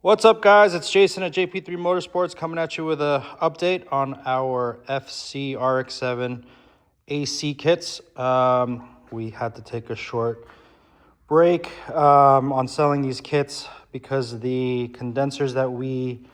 What's up, guys? It's Jason at JP3 Motorsports coming at you with an update on our FC RX7 AC kits. We had to take a short break on selling these kits because the condensers that we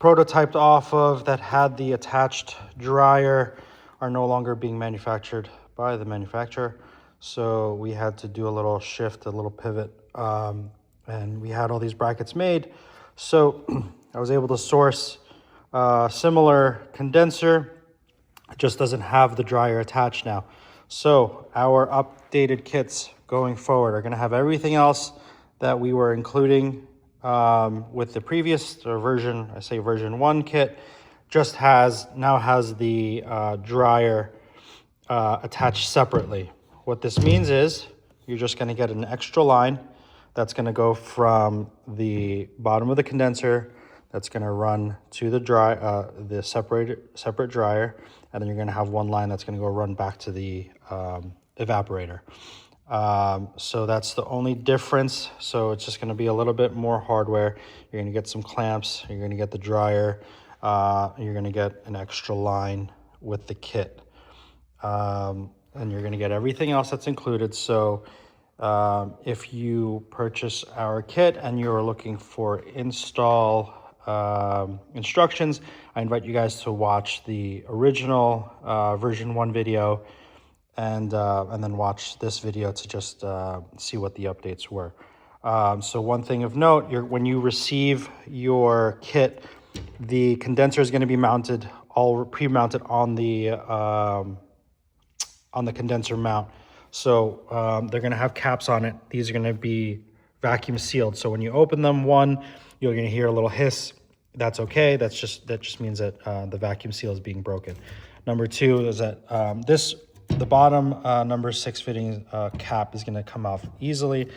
prototyped off of that had the attached dryer are no longer being manufactured by the manufacturer. So we had to do a little shift, a little pivot, and we had all these brackets made. So I was able to source a similar condenser. It just doesn't have the dryer attached now. So our updated kits going forward are going to have everything else that we were including with the previous version. I say version 1 kit just now has the dryer attached separately. What this means is you're just going to get an extra line that's going to go from the bottom of the condenser that's going to run to the separate dryer, and then you're going to have one line that's going to go run back to the evaporator. So that's the only difference. So it's just going to be a little bit more hardware. You're going to get some clamps, you're going to get the dryer, you're going to get an extra line with the kit, and you're going to get everything else that's included. So if you purchase our kit and you're looking for install instructions, I invite you guys to watch the original version 1 video and then watch this video to just see what the updates were. So one thing of note, when you receive your kit, the condenser is going to be mounted, all pre-mounted on the condenser mount. So they're going to have caps on it. These are going to be vacuum sealed. So when you open them, you're going to hear a little hiss. That's okay. That just means that the vacuum seal is being broken. Number 2 is that the bottom number 6 fitting cap is going to come off easily.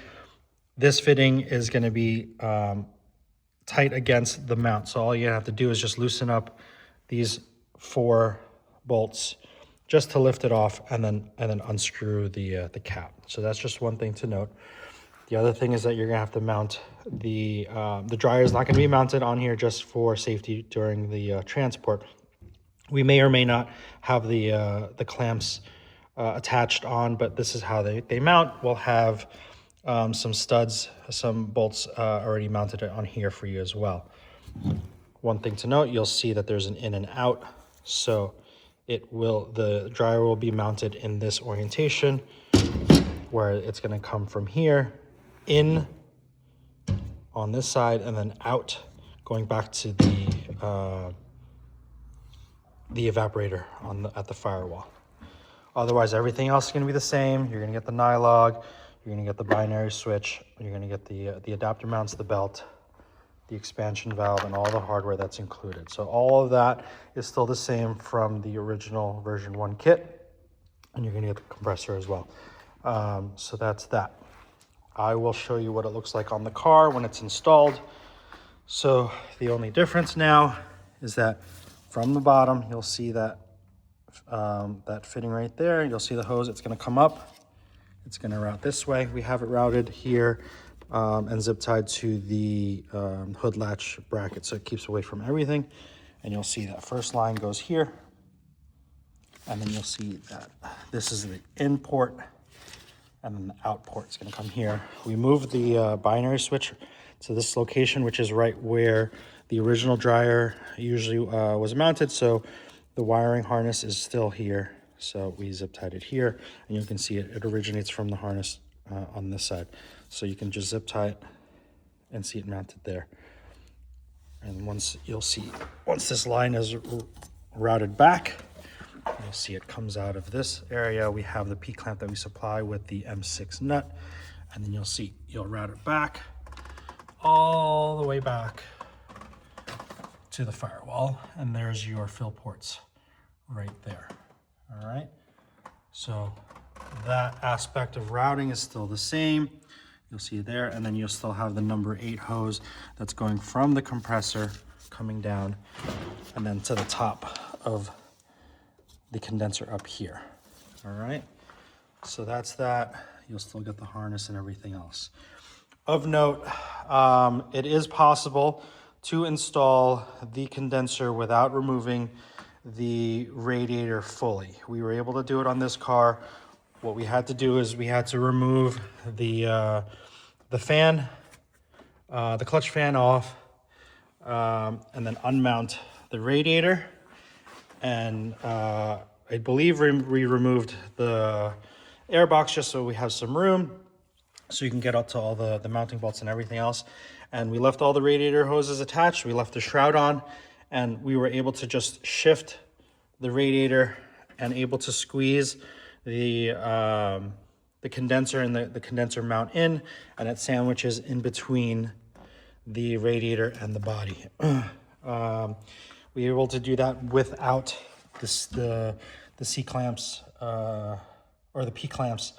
This fitting is going to be tight against the mount. So all you have to do is just loosen up these 4 bolts just to lift it off, and then unscrew the cap. So that's just one thing to note. The other thing is that you're gonna have to mount the dryer is not gonna be mounted on here just for safety during the transport. We may or may not have the clamps attached on, but this is how they mount. We'll have some studs, some bolts already mounted on here for you as well. One thing to note, you'll see that there's an in and out. So the dryer will be mounted in this orientation where it's going to come from here in on this side and then out going back to the evaporator at the firewall. Otherwise, everything else is going to be the same. You're going to get the nylog, you're going to get the binary switch, you're going to get the adapter mounts, the belt, the expansion valve, and all the hardware that's included. So all of that is still the same from the original version 1 kit, and you're going to get the compressor as well. So that's that. I will show you what it looks like on the car when it's installed. So the only difference now is that from the bottom, you'll see that that fitting right there. You'll see the hose. It's going to come up. It's going to route this way. We have it routed here and zip tied to the hood latch bracket, so it keeps away from everything. And you'll see that first line goes here, and then you'll see that this is the in port, and then the out port is going to come here. We moved the binary switch to this location, which is right where the original dryer usually was mounted, so the wiring harness is still here. So we zip tied it here, and you can see it originates from the harness on this side. So you can just zip tie it and see it mounted there. And once this line is routed back, you'll see it comes out of this area. We have the P-clamp that we supply with the M6 nut, and then you'll route it back all the way back to the firewall, and there's your fill ports right there. All right, so that aspect of routing is still the same. You'll see it there, and then you'll still have the number 8 hose that's going from the compressor coming down and then to the top of the condenser up here. All right, so that's that. You'll still get the harness and everything else. Of note, it is possible to install the condenser without removing the radiator fully. We were able to do it on this car. What we had to do is we had to remove the fan, the clutch fan off, and then unmount the radiator. And I believe we removed the air box just so we have some room, so you can get up to all the mounting bolts and everything else. And we left all the radiator hoses attached. We left the shroud on, and we were able to just shift the radiator and able to squeeze the condenser and the condenser mount in, and it sandwiches in between the radiator and the body. We were able to do that without the C clamps or the P clamps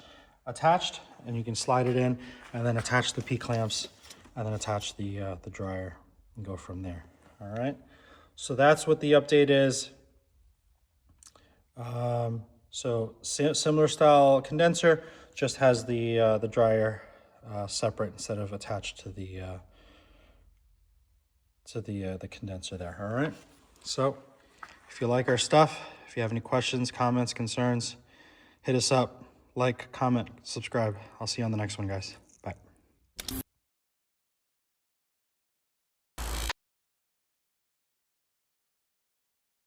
attached, and you can slide it in and then attach the P clamps and then attach the dryer and go from there. All right, so that's what the update is. So similar style condenser, just has the dryer separate instead of attached to the condenser there. All right, so if you like our stuff, if you have any questions, comments, concerns, hit us up, like, comment, subscribe. I'll see you on the next one, guys.